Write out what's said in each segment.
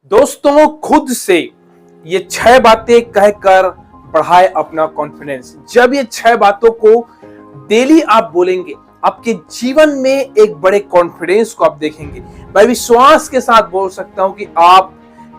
दोस्तों, खुद से ये 6 बातें कहकर बढ़ाए अपना कॉन्फिडेंस। जब ये 6 बातों को डेली आप बोलेंगे, आपके जीवन में एक बड़े कॉन्फिडेंस को आप देखेंगे। मैं विश्वास के साथ बोल सकता हूं कि आप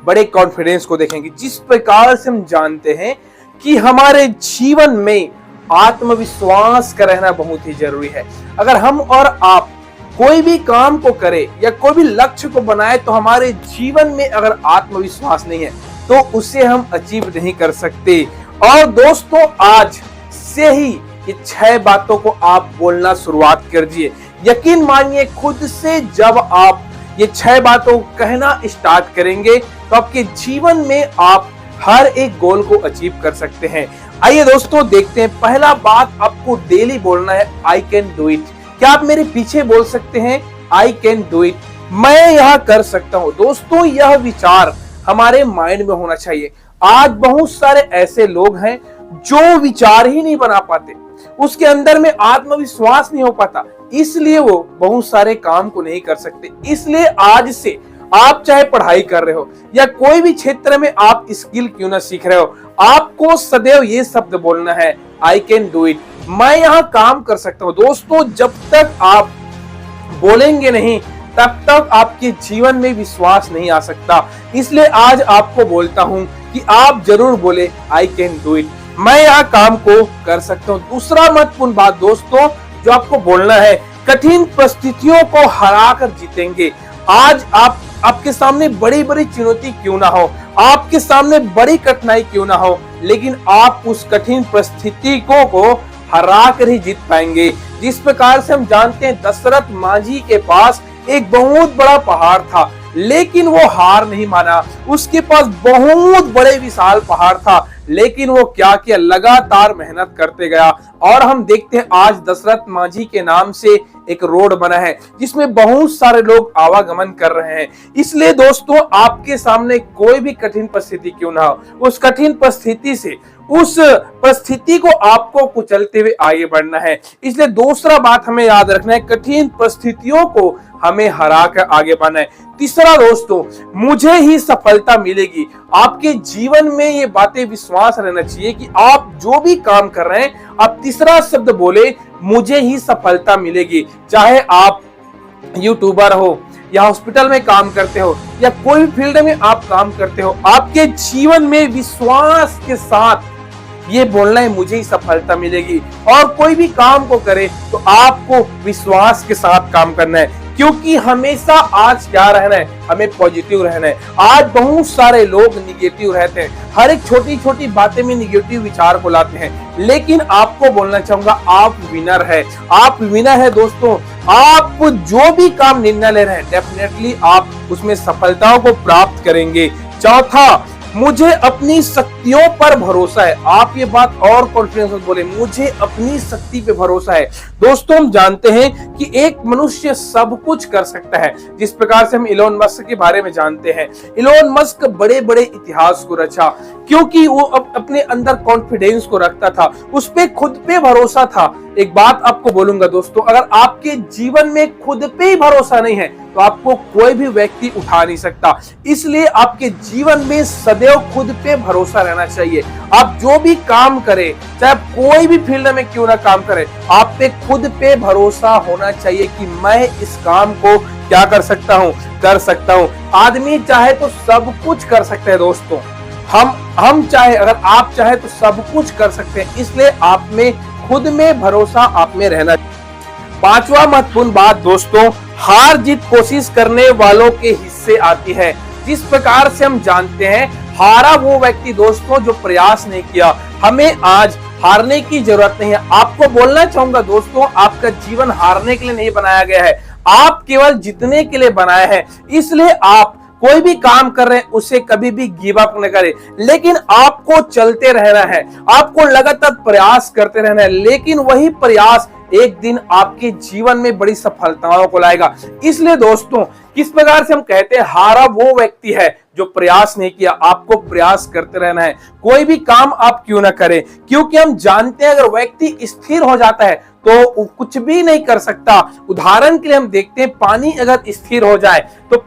बड़े कॉन्फिडेंस को देखेंगे। जिस प्रकार से हम जानते हैं कि हमारे जीवन में आत्मविश्वास का रहना बहुत ही जरूरी है। अगर हम और आप कोई भी काम को करे या कोई भी लक्ष्य को बनाए, तो हमारे जीवन में अगर आत्मविश्वास नहीं है तो उसे हम अचीव नहीं कर सकते। और दोस्तों, आज से ही ये 6 बातों को आप बोलना शुरुआत कर दिए। यकीन मानिए, खुद से जब आप ये 6 बातों को कहना स्टार्ट करेंगे तो आपके जीवन में आप हर एक गोल को अचीव कर सकते हैं। आइए दोस्तों, देखते हैं। पहला बात आपको डेली बोलना है, आई कैन डू इट। क्या आप मेरे पीछे बोल सकते हैं, आई कैन डू इट, मैं यह कर सकता हूं। दोस्तों, यह विचार हमारे माइंड में होना चाहिए। आज बहुत सारे ऐसे लोग हैं जो विचार ही नहीं बना पाते, उसके अंदर में आत्मविश्वास नहीं हो पाता, इसलिए वो बहुत सारे काम को नहीं कर सकते। इसलिए आज से आप चाहे पढ़ाई कर रहे हो या कोई भी क्षेत्र में आप स्किल क्यों ना सीख रहे हो, आपको सदैव ये शब्द बोलना है, आई कैन डू इट, मैं यहां काम कर सकता हूं। दोस्तों, जब तक आप बोलेंगे नहीं तब तक आपके जीवन में विश्वास नहीं आ सकता। इसलिए आज आपको बोलता हूं कि आप जरूर बोले, आई कैन डू इट, मैं यहां काम को कर सकता हूं। दूसरा महत्वपूर्ण बात दोस्तों जो आपको बोलना है, कठिन परिस्थितियों को हराकर जीतेंगे। आज आपके सामने बड़ी बड़ी चुनौती क्यों ना हो, आपके सामने बड़ी कठिनाई क्यों ना हो, लेकिन आप उस कठिन परिस्थिति को हरा कर ही जीत पाएंगे। जिस प्रकार से हम जानते हैं, दशरथ मांझी के पास एक बहुत बड़ा पहाड़ था, लेकिन वो हार नहीं माना। उसके पास बहुत बड़े विशाल पहाड़ था, लेकिन वो क्या किया, लगातार मेहनत करते गया। और हम देखते हैं आज दशरथ मांझी के नाम से एक रोड बना है जिसमें बहुत सारे लोग आवागमन कर रहे हैं। इसलिए दोस्तों, आपके सामने कोई भी कठिन परिस्थिति क्यों ना हो, उस कठिन परिस्थिति से, उस परिस्थिति को आपको कुचलते हुए आगे बढ़ना है। इसलिए दूसरा बात हमें याद रखना है, कठिन परिस्थितियों को हमें हरा कर आगे बढ़ना है। तीसरा दोस्तों, मुझे ही सफलता मिलेगी। आपके जीवन में ये बातें विश्वास रहना चाहिए कि आप जो भी काम कर रहे हैं, आप तीसरा शब्द बोले, मुझे ही सफलता मिलेगी। चाहे आप यूट्यूबर हो या हॉस्पिटल में काम करते हो या कोई भी फील्ड में आप काम करते हो, आपके जीवन में विश्वास के साथ ये बोलना है, मुझे ही सफलता मिलेगी। और कोई भी काम को करे तो आपको विश्वास के साथ काम करना है, क्योंकि हमेशा आज क्या रहना है, हमें पॉजिटिव रहना है। आज बहुत सारे लोग निगेटिव रहते हैं, हर एक छोटी छोटी बातें में निगेटिव विचार को लाते हैं, लेकिन आपको बोलना चाहूंगा, आप विनर है, आप विनर है दोस्तों। आप जो भी काम निर्णय ले रहे हैं, डेफिनेटली आप उसमें सफलताओं को प्राप्त करेंगे। चौथा, मुझे अपनी शक्तियों पर भरोसा है। आप ये बात और कॉन्फिडेंस से बोले, मुझे अपनी शक्ति पे भरोसा है। दोस्तों, हम जानते हैं कि एक मनुष्य सब कुछ कर सकता है। जिस प्रकार से हम इलोन मस्क के बारे में जानते हैं, इलोन मस्क बड़े बड़े इतिहास को रचा, क्योंकि वो अपने अंदर कॉन्फिडेंस को रखता था, उस पे खुद पे भरोसा था। एक बात आपको बोलूंगा दोस्तों, अगर आपके जीवन में खुद पे ही भरोसा नहीं है तो आपको कोई भी व्यक्ति उठा नहीं सकता। इसलिए आपके जीवन में सदैव खुद पे भरोसा रहना चाहिए। आप जो भी काम करें, चाहे कोई भी फील्ड में क्यों ना काम करें, आप पे खुद पे भरोसा होना चाहिए कि मैं इस काम को क्या कर सकता हूँ, कर सकता हूँ। आदमी चाहे तो सब कुछ कर सकते हैं दोस्तों, हम चाहे, अगर आप चाहे तो सब कुछ कर सकते हैं। इसलिए आप में खुद में भरोसा आप में रहना। पांचवा महत्वपूर्ण बात दोस्तों, हार जीत कोशिश करने वालों के हिस्से आती है। जिस प्रकार से हम जानते हैं, हारा वो व्यक्ति दोस्तों जो प्रयास नहीं किया। हमें आज हारने की जरूरत नहीं है। आपको बोलना चाहूंगा दोस्तों, आपका जीवन हारने के लिए नहीं बनाया गया है, आप केवल जीतने के लिए बनाया है। इसलिए आप कोई भी काम कर रहे हैं उसे कभी भी गिव अप न करें, लेकिन आपको चलते रहना है, आपको लगातार प्रयास करते रहना है। लेकिन वही प्रयास एक दिन आपके जीवन में बड़ी सफलताओं को लाएगा। इसलिए दोस्तों, किस प्रकार से हम कहते हैं, हारा वो व्यक्ति है जो प्रयास नहीं किया। आपको प्रयास करते रहना है, कोई भी काम आप क्यों ना करें, क्योंकि हम जानते हैं अगर व्यक्ति स्थिर हो जाता है तो कुछ भी नहीं कर सकता। उदाहरण के लिए हम देखते हैं, पानी अगर स्थिर हो जाए तो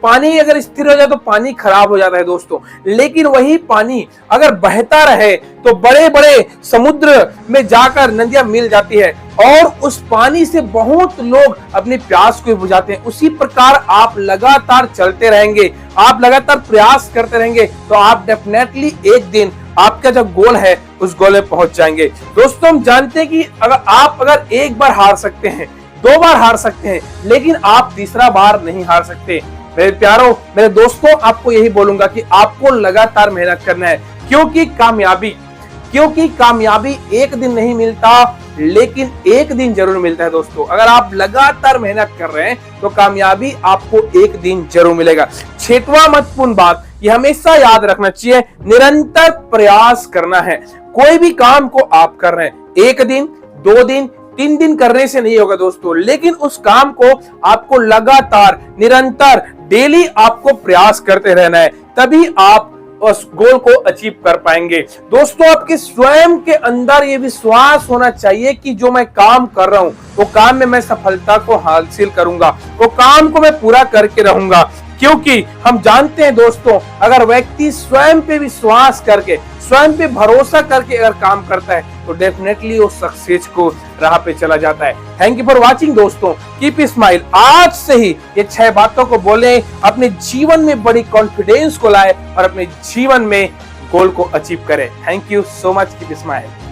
पानी खराब हो जाता है दोस्तों। लेकिन वही पानी अगर बहता रहे तो बड़े बड़े समुद्र में जाकर नदियां मिल जाती है और उस पानी से बहुत लोग अपनी प्यास को बुझाते हैं। उसी प्रकार आप लगातार चलते रहेंगे, आप लगातार प्रयास करते रहेंगे तो आप डेफिनेटली एक दिन आपका जो गोल है उस गोल में पहुंच जाएंगे। दोस्तों, हम जानते हैं कि अगर एक बार हार सकते हैं, 2 बार हार सकते हैं, लेकिन आप तीसरा बार नहीं हार सकते। मेरे प्यारों, मेरे दोस्तों, आपको यही बोलूंगा कि आपको लगातार मेहनत करना है, क्योंकि कामयाबी एक दिन नहीं मिलता, लेकिन एक दिन जरूर मिलता है दोस्तों। अगर आप लगातार मेहनत कर रहे हैं तो कामयाबी आपको एक दिन जरूर मिलेगा। 6वां महत्वपूर्ण बात, ये हमेशा याद रखना चाहिए, निरंतर प्रयास करना है। कोई भी काम को आप कर रहे हैं, 1 दिन, 2 दिन, 3 दिन करने से नहीं होगा दोस्तों, लेकिन उस काम को आपको लगातार, निरंतर, डेली आपको प्रयास करते रहना है, तभी आप उस गोल को अचीव कर पाएंगे। दोस्तों, आपके स्वयं के अंदर ये विश्वास होना चाहिए कि जो मैं काम कर रहा हूं वो काम में मैं सफलता को हासिल करूंगा, वो काम को मैं पूरा करके रहूंगा। क्योंकि हम जानते हैं दोस्तों, अगर व्यक्ति स्वयं पे विश्वास करके, स्वयं पे भरोसा करके अगर काम करता है तो डेफिनेटली वो सक्सेस को राह पे चला जाता है। थैंक यू फॉर वॉचिंग दोस्तों, कीप स्माइल। आज से ही ये 6 बातों को बोले, अपने जीवन में बड़ी कॉन्फिडेंस को लाए और अपने जीवन में गोल को अचीव करें। Thank you so much, keep smile.